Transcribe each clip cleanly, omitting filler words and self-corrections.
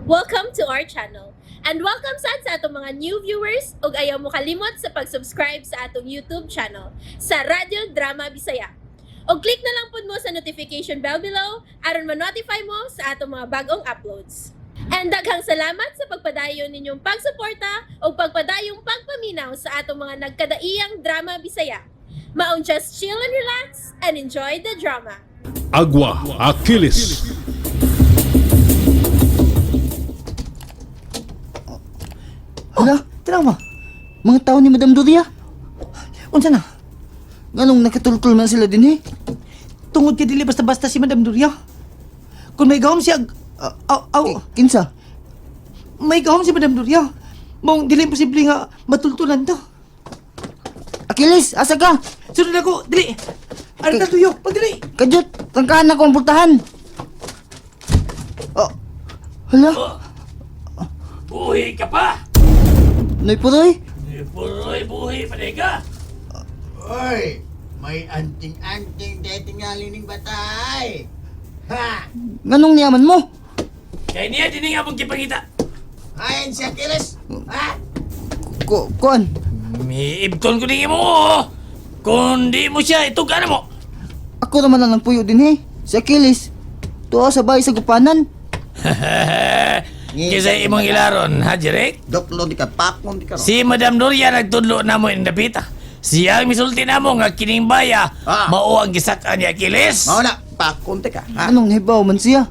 Welcome to our channel. And welcome sa atong mga new viewers ug ayaw mo kalimot sa pag-subscribe sa atong YouTube channel sa Radio Drama Bisaya. O click na lang pud mo sa notification bell below aron ma-notify mo sa atong mga bagong uploads. And daghang salamat sa pagpadayon ninyong pagsuporta o pagpadayong pagpaminaw sa atong mga nagkadaiyang Drama Bisaya. Maong just chill and relax and enjoy the drama. Agua Achilles. Hala, tinawa. Mga tao ni Madam Doria. Unsa na? Nganong nakatultul man sila din eh? Tungod ka dili basta-basta si Madam Doria. Kung may gahom siya, Kinsa? may gahom si Madam Doria. Mong dili imposible nga matultulan to. Achilles, asa ka? Sunod ako, dili. Ano ka tuyo? Pagdili. Kajut, tangkaan ako ang pultahan. Oh, hala, Buhi ka pa! Noy Puroy. Puroy buhi pa ka! Oy, may anting-anting detingali ning batay. Ha! Nganong niyaman mo? Kaya niya din nga mong kipangita. Ayan si Achilles. Ha? Kuan, May ibton ko din mo. Kung di mo siya, itugan mo. ako naman lang puyo din eh. Si Achilles. Tuwa sa bahay sa gupanan. Kisa imong ilaron, ha, Jirek? Doklo di ka pakon di ka ro. Si Madam Doria nagtudlo na mo indapita. Siya ang misulti na mo nga kining baya. Mao ang gisakan ni Achilles. Mao na, pakon di ka. Ha? Anong nahibaw man siya?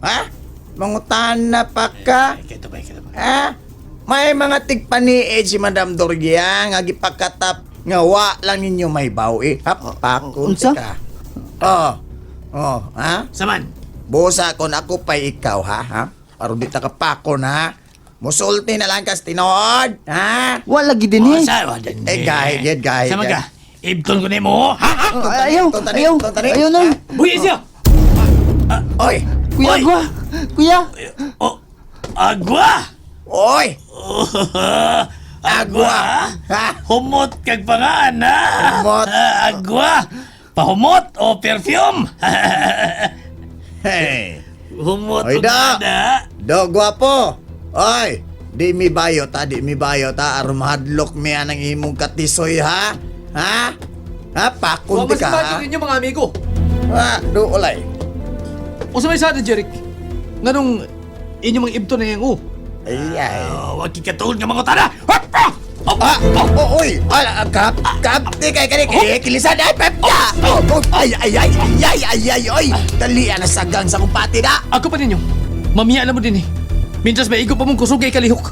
Ha? Mangutan na pa ka. Kito ba? Ha? May mga tigpaniid si Madam Doria nga gipakatap nga wa lang ninyo may baw eh. Ha? Pakon di Unsa? ka. Ha? Saman. Busa kon ako pa ikaw ha. Aron di ta ka pakon ha. Musulti na lang kas tinod. Ha? Wala lagi din eh. Gahit. Sama ka. Ibton ko ni mo, ha? Ayaw, ayaw Noy. Buhi siya. Oy! Kuya Oy! Agwa, kuya. Oh, agwa! Oy! Agwa! Ha? Humot kag pangaan, ha? Humot. Agwa! Pahumot o perfume? Hey! Humot Oy, o da! gada. Do, gwapo! Oy! Di mi bayo ta, aron mahadlok mi anang imong katisoy ha? Ha? Ha? Pakon di ka ha? ninyo mga amigo. Ha? Do, ulay. O sa may sada, Jeric. Nganong inyong mga ibto na yung Ay. Wag kikatulog nga mga tana. Oy! Kap! Di kay kilisan ay pepya! Ay! Oy! Dali na sagang sa kumpati na! Ako pa ninyo. Mamiya na mo din eh. Mintas may igo pa mong kusog kay kalihok.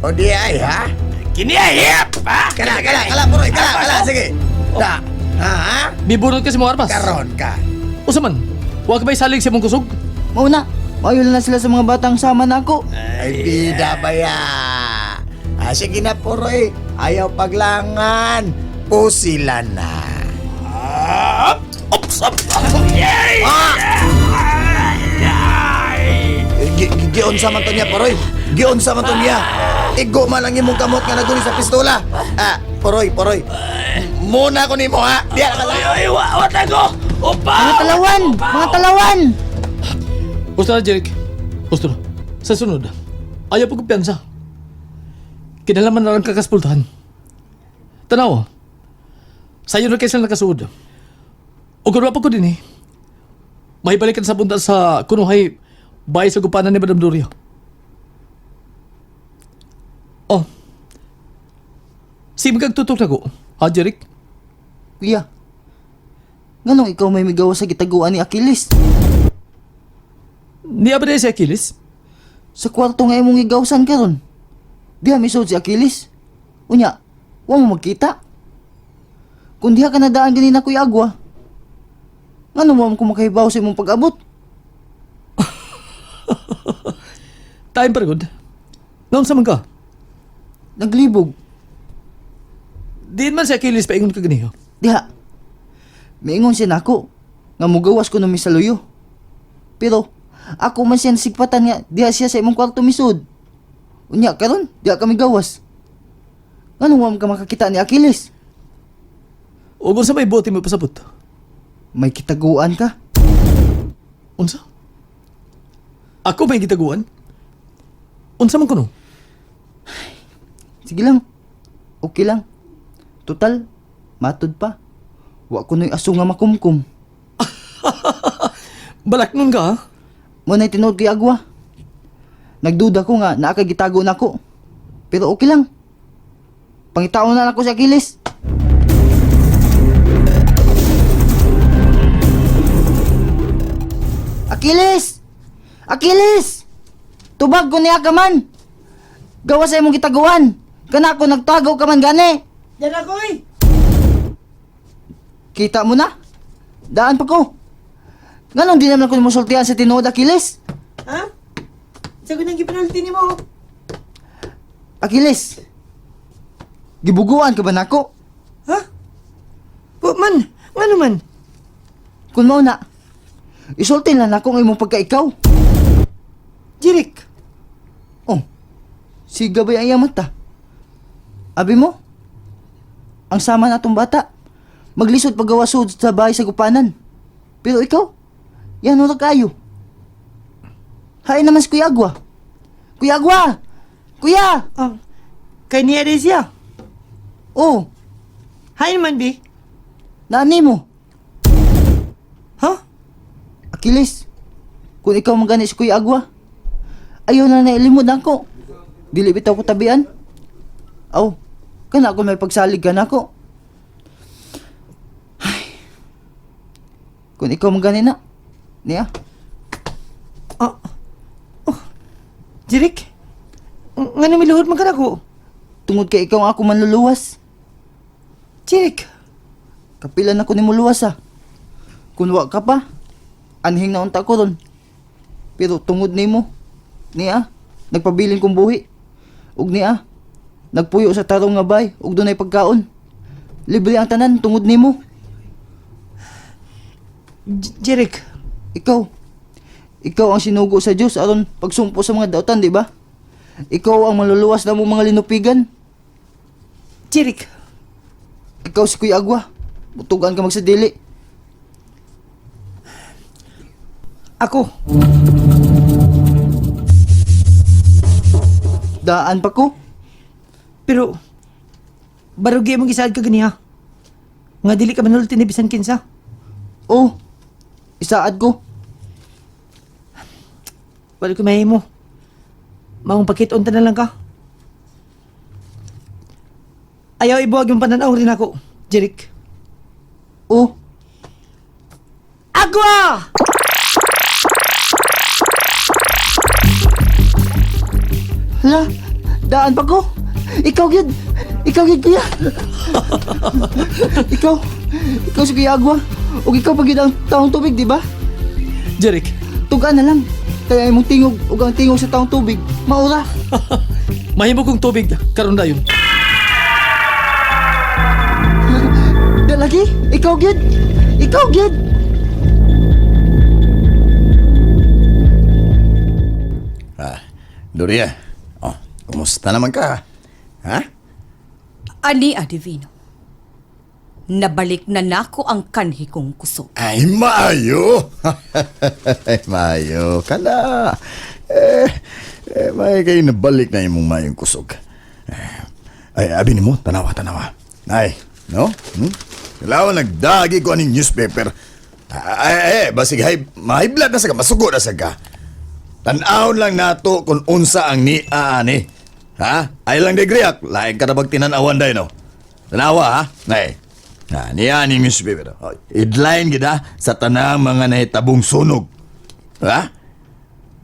O di ay ha? Kiniyahip, ha? Kala, puroy, kala, sige. Da, ha? Bibunod ka si mga armas. Karon ka. O sa man, huwag ba isalig sa mong kusog? Mauna, mayo na sila sa mga batang sama na ako. Ay, bida ba ya? Sige na, puroy. Ayaw paglangan. Pusila na. Yay! Gion sa man to niya, puroy. Gion sa man to niya. Igo man lang imong kamot nga naguli sa pistola. Puroy. Muna ko nimo ha. Diya ka lang. Ay, wat ako! Mga talawan! Gusto na, Jeric. Gusto na. Sa sunod, ayaw po kumpiyansa. Kinalaman na lang kakaspultahan. Tanaw, sa'yo na kayo sila nakasuod. O kung pa ko din eh, mahibalikan sa punta sa kunuhay bahay sa gupanan ni Madam Doria. Oh, sige magkagtutok na ko, ha, Jeric? Kuya, nganong ikaw may migawa sa gitaguan ni Achilles? Niya ba si Achilles? Sa kwarto nga imong igawsan karon. Diha misod si Achilles. Unya, wa mo magkita. Kung diha ka nadaan ganina Kuya Agwa, ngano mo ko makahibaw sa imong pag-abot? Time pa good. Ngayon sa man ka? Naglibog. Diin man si Achilles paingon ka ganiho. Diha. Miingon siya nako nga mugawas ko nung misaluyo. Pero ako man siya nasigpatan nga diha siya sa imong kwarto misud. Unya karon, diha kami gawas. Ngano mo ka makakita ni Achilles? O kung sa may buti mo pasabot. May kitaguan ka? Unsa? Ako may gitaguan? Unsa man kuno? Sige lang. Okay lang. Total, matod pa. Wa ko no'y aso nga makumkum. Balak nun ka, ha? Mo na'y tinuod kay Agwa. Nagduda ko nga nakagitago na ko. Pero okay lang. Pangitaon na ako sa Achilles. Achilles! Achilles! Tubag ko niya ka man. Gawa sa imong gitaguan. Kana ko nagtagaw ka man gani. Yan ako eh. Kita mo na? Daan pa ko. Ganon di naman ko musultihan sa tinuod Achilles. Ha? Sagot ang gipanalti ni mo. Achilles! Gibuguan ka ba nako? Ha? Po, man. Ano man? Kung mao na, isulti lang ako ng imong pagkaikaw. Jirik. Oh, si Gabay ang iyang mata. Abi mo, ang sama na tong bata, maglisod pagawasod sa bahay sa gupanan. Pero ikaw, yan ura kayo. Hain naman si Kuya Agwa. Kuya Agwa! Kuya! Oh. Kay niya rin siya. Oh, Hay man, bi. nani mo. Ha? Achilles, kung ikaw magani si Kuya Agwa, ayaw na nailimod ako. Dili bitaw ko tabian. Aw, kana ako may pagsalig ka na ako. Ay. Kung ikaw magani na, niya, Oh. Oh. Jirik. Nga miluhod man ka na ko. tungod kay ikaw ang ako manluluwas. Jirik. Kapilan ako ni muluwas ah. Kung wa ka pa, anhing na unta ko ron. Pero tungod nimo, niya, nagpabilin kong buhi. Ug niya, nagpuyo sa tarong nga bay, ug dunay pagkaon. Libre ang tanan tungod nimo. Jirik. Ikaw ang sinugo sa Dios aron pagsumpo sa mga dautan, di ba? Ikaw ang maluluwas na mo mga linupigan. Jirik. Ikaw si Kuya Agwa. Butugan ka magsadili. Ako. Daan pa ko. Pero, barugi mong isaad ka ganiha. Nga dili ka manulti ni bisan kinsa. Oh, isaad ko. Wala ko mahi mo. Maong pakiton na lang ka. Ayaw ibuwag yung pananaw rin ako, Jirik. Oh, Agwa! hala, daan pa ko. Ikaw gid kuya. ikaw si Kuya Agwa. Ug ikaw pagid ang taong tubig, di ba? Jeric, Tugaan na lang. Kaya imong tingog ug ang tingog sa taong tubig, maura. mahimo kong tubig karon dayon. Dalagi, ikaw gid. Doria, oh, kumusta naman ka? Ha? Ani Adivino, nabalik na nako ang kanhi kong kusog. Ay, maayo! Ay, maayo ka na. May kayo nabalik na imong mayong kusog. Ay, abi ni mo, tanawa. Ay, no? Kailangan nagdagi ko aning newspaper. Basig, mahiblat na sa ka, masugo na sa ka. Tanahon lang nato kung unsa ang ni-ani. Ha? Ay lang degreak, lain ka na bag tinanawan day, no? Tanawa, ha? Nay. Niya ni newspaper. Headline gida sa tanang mga nahitabong sunog. Ha?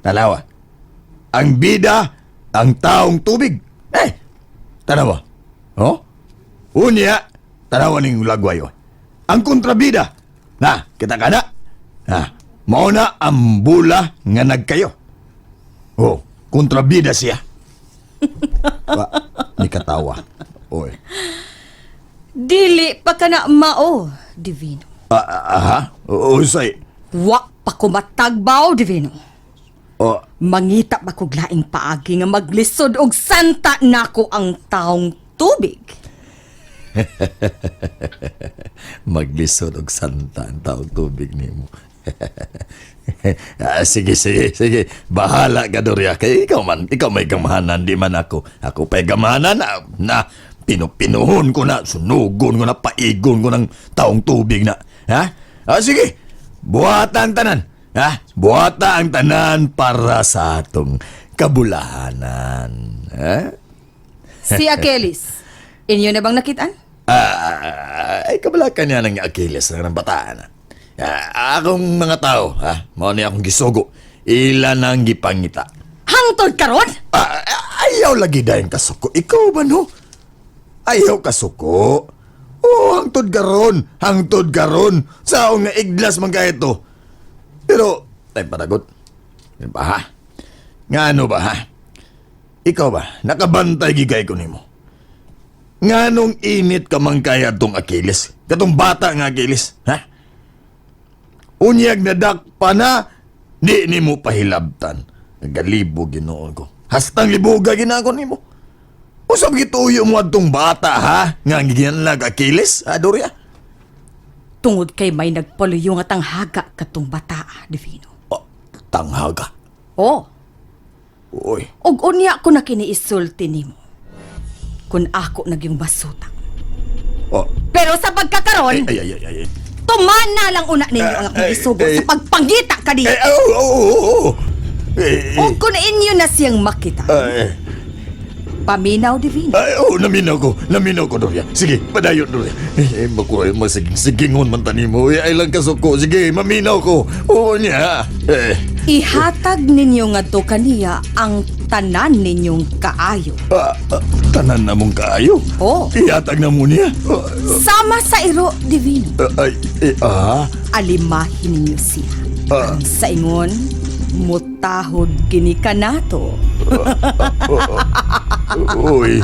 Tanawa. Ang bida, ang taong tubig. Tanawa. Oh? Unya, tanawa ning lagwayo. Ang kontrabida. Na, kita ka na. Mao na ang bula nga nagkayo. Oh, kontrabida siya. Ni katawa. Oy. Dili pa ka na mao, Divino. Aha? Usay. Wa pa ko matagbaw, Divino. Oh, Mangita ba kog laing paagi nga maglisod og santa nako ang taong tubig. maglisod og santa ang taong tubig nimo. Sige, sige, sige. Bahala ka, Doria. Kaya ikaw may gamahanan, di man ako. Ako pa'y gamahanan na pinuhon ko na, sunugon ko na, paigon ko ng taong tubig na. Ha? Sige, buhata ang tanan. Ha? Buhata ang tanan para sa atong kabulahanan. Ha? Si Achilles, inyo na bang nakitaan? Ay, kabalakan niya ng Achilles ng bataan. Akong mga tao, mao ni akong gisugo. Ilan ang gipangita. Hangtod karon? Ayaw lagi dahil kasuko. Ikaw ba no? Ayaw kasuko. Hangtod garon. Saong nga iglas man ka ito. Pero, ay paragot. Yan ba ha? Nga ano ba ha? Ikaw ba, nakabantay gigay ko nimo. Nga nung init ka man kaya itong Achilles? Katong bata nga Achilles, ha? Unyag na dakpa na, di ni mo pahilabtan. Nagalibo ginoon ko. Hastang libuga ginako ni mo. Usap gituyo mo atong bata, ha? Nga giyanlag Achilles, ha, Doria? Tungod kay may nagpaluyo nga tanghaga katong bataa, Divino. Tanghaga. Oh, Uy. og unya ko na kiniisulti nimo. Kung ako nagyong basutang. Pero sa pagkakaron, Ay. tumana lang una ninyo ang akong isugo sa pagpangita ka diya. O kung inyo na siyang makita, paminaw, Divino. Naminaw ko, Doria. Sige, padayon, Doria. Makuha, masigingon man tani mo. Ay lang kasuko. Sige, maminaw ko. Oo niya. Ihatag ninyo nga to kaniya ang tanan ninyong kaayo. Tanan na mong kaayo. Oh. Ihatag na mo niya. Sama sa iro, Divino. Alimahin ninyo siya. Ang sa ingon, mutahod kini kanato. Uy.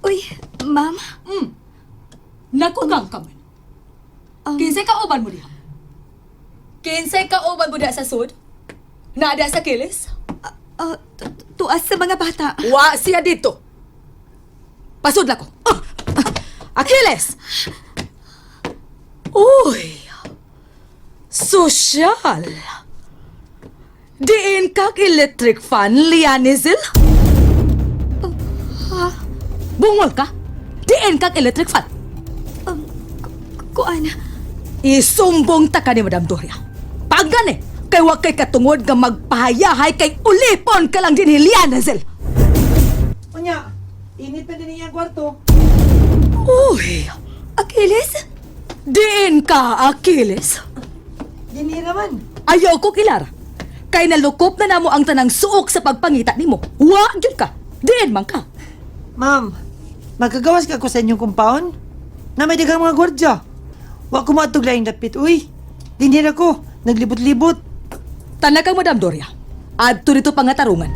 Uy, ma'am. Nakugang ka man. Kinsay ka uban mo diha? Kinsay ka uban mo diha sa sud? Nada sa kilis? Tuas sa mga bata. Wa siya dito. Pasud ko. Achilles! Uy! Sosyal! Diin kag electric fan, Lianizel? Bungol ka? Diin kag electric fan? Kuan. Isumbong ta ka ni Madam Doria. Pag gani, kay wag kay katungod nga magpahayahay kay ulipon ka lang din ni Lianizel. Unya, init pa din niya ang kwarto. Uy! Achilles? Diin ka, Achilles? Dini naman. Ayaw ko kilara. Kay nalukop na namo ang tanang suok sa pagpangita nimo. Wa gyud ka. Diin man ka. Ma'am, magkagawas ka ko sa inyong compound? Na may dagang mga gwardya. Wa ko matog laing dapit. Uy, dini na ko. Naglibot-libot. Tanakang Madam Doria. Adto dito pangatarungan.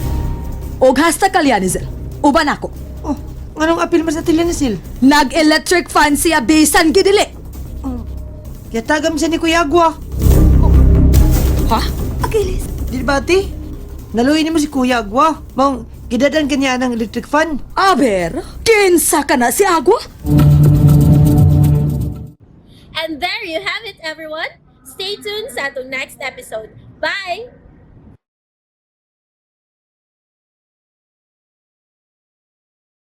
Og hasta Kalyanizel. Uban ako. Oh, anong apil mas natin ni Sil? Nag-electric fan siya bisan gidili. Yatagam siya ni Kuya Agwa. Ha? Achilles? Di ba, ati? Naluhin mo si Kuya Agwa. Mong, gidadan kanya ng electric fan. Aber, kinsa ka na si Agwa? And there you have it, everyone. Stay tuned sa atong next episode. Bye!